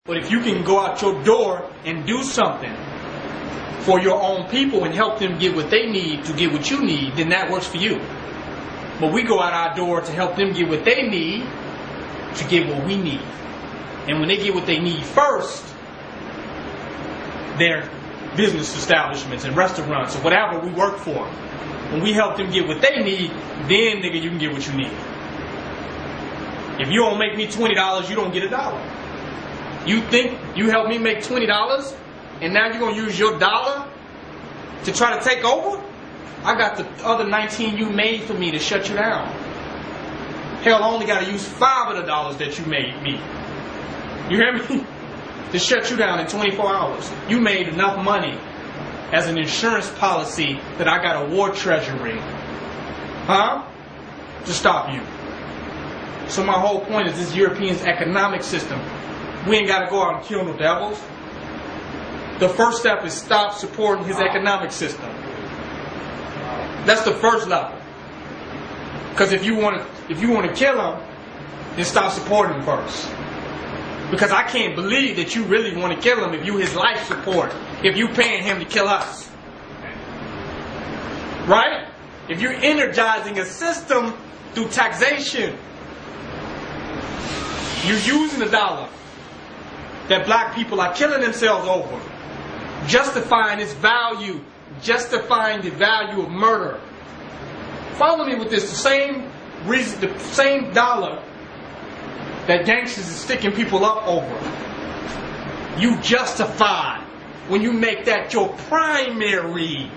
But if you can go out your door and do something for your own people and help them get what they need to get what you need, then that works for you. But we go out our door to help them get what they need to get what we need. And when they get what they need first, their business establishments and restaurants or whatever we work for, when we help them get what they need, then nigga, you can get what you need. If you don't make me $20, you don't get $1. You think you helped me make $20 and now you're going to use your dollar to try to take over? I got the other 19 you made for me to shut you down. Hell, I only got to use 5 of the dollars that you made me. You hear me? To shut you down in 24 hours. You made enough money as an insurance policy that I got a war treasury. Huh? To stop you. So my whole point is this European's economic system. We ain't got to go out and kill no devils. The first step is stop supporting his economic system. That's the first level. Because if you want to kill him, then stop supporting him first. Because I can't believe that you really want to kill him if you his life support. If you paying him to kill us. Right? If you're energizing a system through taxation, you're using the dollar that black people are killing themselves over, justifying its value, justifying the value of murder. Follow me with this. The same reason, the same dollar that gangsters is sticking people up over, you justify when you make that your primary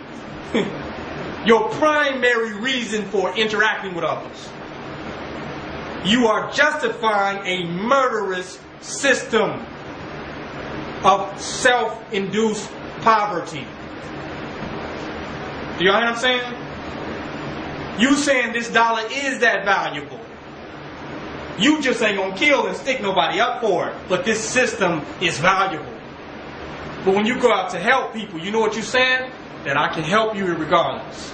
reason for interacting with others. You are justifying a murderous system of self-induced poverty. Do y'all hear what I'm saying? You saying this dollar is that valuable. You just ain't gonna kill and stick nobody up for it. But this system is valuable. But when you go out to help people, you know what you're saying? That I can help you irregardless.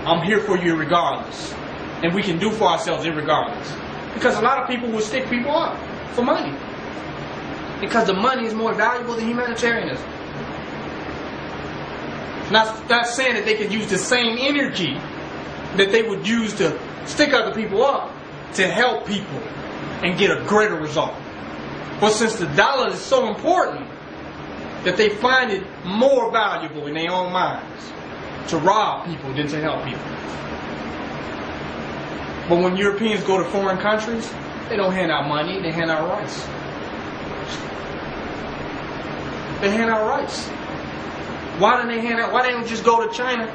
I'm here for you irregardless. And we can do for ourselves irregardless. Because a lot of people will stick people up for money. Because the money is more valuable than humanitarianism. Not saying that they could use the same energy that they would use to stick other people up to help people and get a greater result. But since the dollar is so important that they find it more valuable in their own minds to rob people than to help people. But when Europeans go to foreign countries, they don't hand out money, they hand out rights. They hand out rights. Why don't they hand out? Why don't they just go to China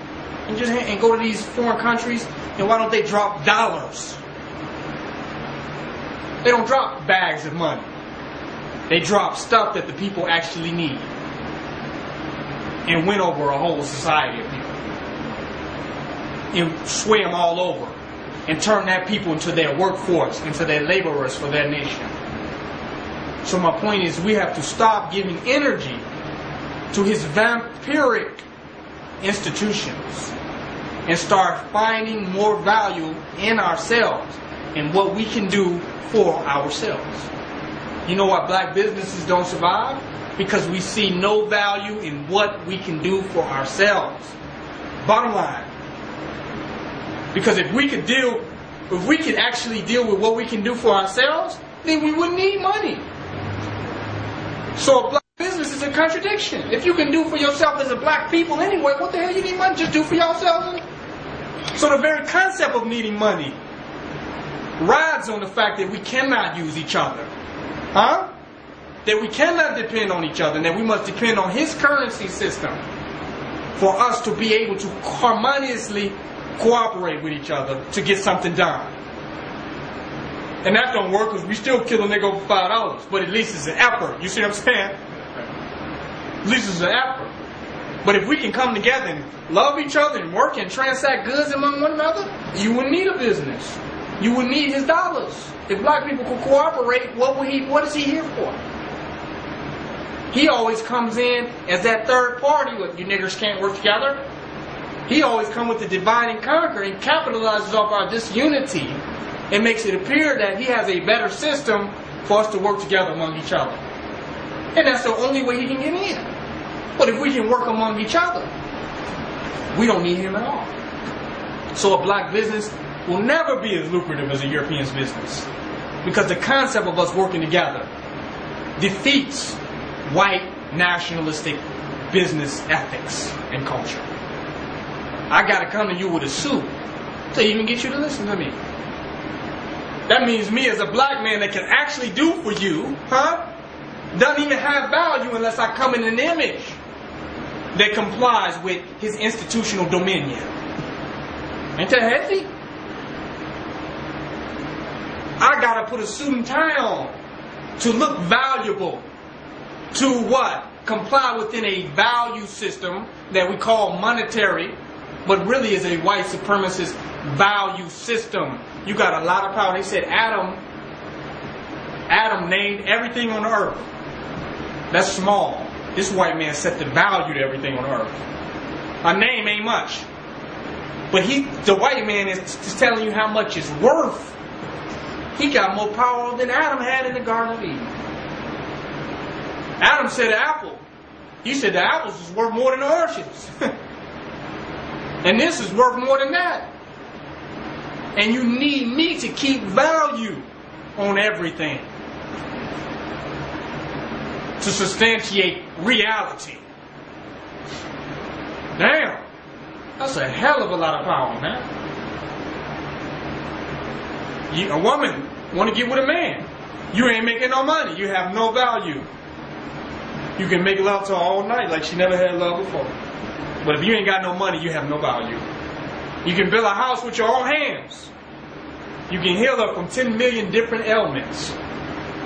and go to these foreign countries? And why don't they drop dollars? They don't drop bags of money. They drop stuff that the people actually need, and win over a whole society of people, and sway them all over, and turn that people into their workforce, into their laborers for their nation. So my point is, we have to stop giving energy to his vampiric institutions and start finding more value in ourselves and what we can do for ourselves. You know why black businesses don't survive? Because we see no value in what we can do for ourselves. Bottom line. Because if we could actually deal with what we can do for ourselves, then we wouldn't need money. So a black business is a contradiction. If you can do for yourself as a black people anyway, what the hell you need money? Just do for yourself. So the very concept of needing money rides on the fact that we cannot use each other. Huh? That we cannot depend on each other, and that we must depend on his currency system for us to be able to harmoniously cooperate with each other to get something done. And that don't work because we still kill a nigga over $5, but at least it's an effort. You see what I'm saying? At least it's an effort. But if we can come together and love each other and work and transact goods among one another, you wouldn't need a business. You would need his dollars. If black people could cooperate, what is he here for? He always comes in as that third party. What, you niggers can't work together? He always comes with the divide and conquer and capitalizes off our disunity and makes it appear that he has a better system for us to work together among each other. And that's the only way he can get in. But if we can work among each other, we don't need him at all. So a black business will never be as lucrative as a European's business, because the concept of us working together defeats white nationalistic business ethics and culture. I gotta come to you with a suit to even get you to listen to me. That means me as a black man that can actually do for you, doesn't even have value unless I come in an image that complies with his institutional dominion. Ain't that heavy? I gotta put a suit and tie on to look valuable, to what? Comply within a value system that we call monetary, but really is a white supremacist value system. You got a lot of power. They said Adam named everything on earth. That's small. This white man set the value to everything on earth. A name ain't much. But the white man is just telling you how much it's worth. He got more power than Adam had in the Garden of Eden. Adam said the apple. He said the apples is worth more than the orchards. And this is worth more than that. And you need me to keep value on everything to substantiate reality. Damn. That's a hell of a lot of power, man. A woman want to get with a man. You ain't making no money. You have no value. You can make love to her all night like she never had love before. But if you ain't got no money, you have no value. You can build a house with your own hands. You can heal her from 10 million different ailments.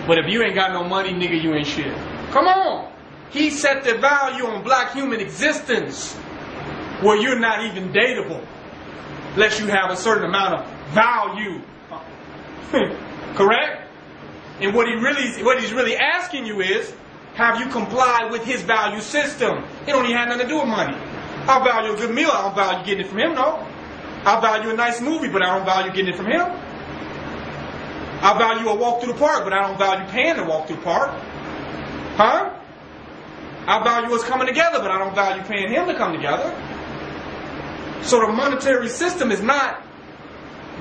But if you ain't got no money, nigga, you ain't shit. Come on. He set the value on black human existence where you're not even dateable unless you have a certain amount of value. Correct? And what he's really asking you is, have you complied with his value system? It don't even have nothing to do with money. I value a good meal. I don't value getting it from him, no. I value a nice movie, but I don't value getting it from him. I value a walk through the park, but I don't value paying to walk through the park. I value us coming together, but I don't value paying him to come together. So the monetary system is not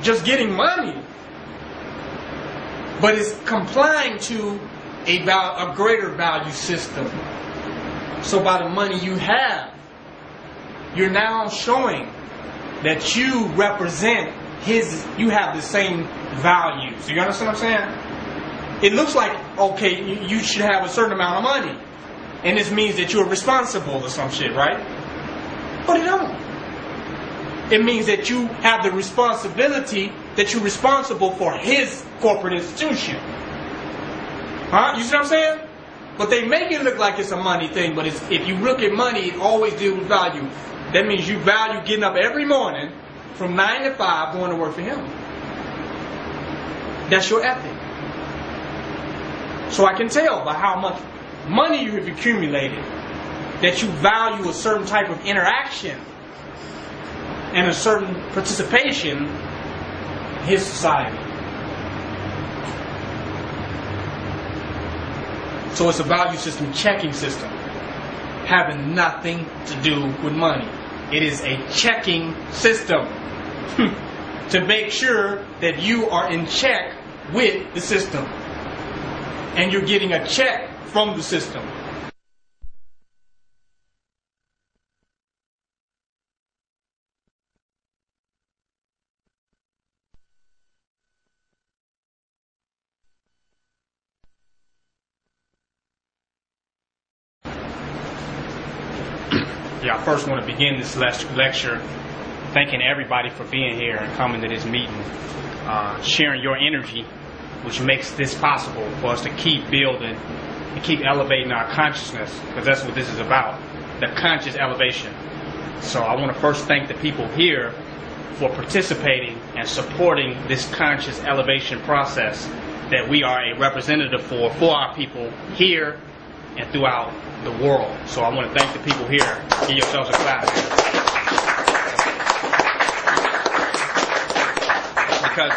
just getting money, but it's complying to a greater value system. So by the money you have, you're now showing that you represent you have the same values. You understand what I'm saying? It looks like, okay, you should have a certain amount of money. And this means that you're responsible or some shit, right? But it don't. It means that you have the responsibility, that you're responsible for his corporate institution. You see what I'm saying? But they make it look like it's a money thing, but if you look at money, it always deals with value. That means you value getting up every morning from 9 to 5 going to work for him. That's your ethic. So I can tell by how much money you have accumulated that you value a certain type of interaction and a certain participation in his society. So it's a value system checking system, having nothing to do with money. It is a checking system to make sure that you are in check with the system. And you're getting a check from the system. I first want to begin this lecture thanking everybody for being here and coming to this meeting, sharing your energy, which makes this possible for us to keep building and keep elevating our consciousness, because that's what this is about, the conscious elevation. So I want to first thank the people here for participating and supporting this conscious elevation process that we are a representative for our people here and throughout the world. So I want to thank the people here. Give yourselves a clap. Because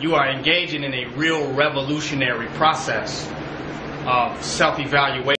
you are engaging in a real revolutionary process of self-evaluation.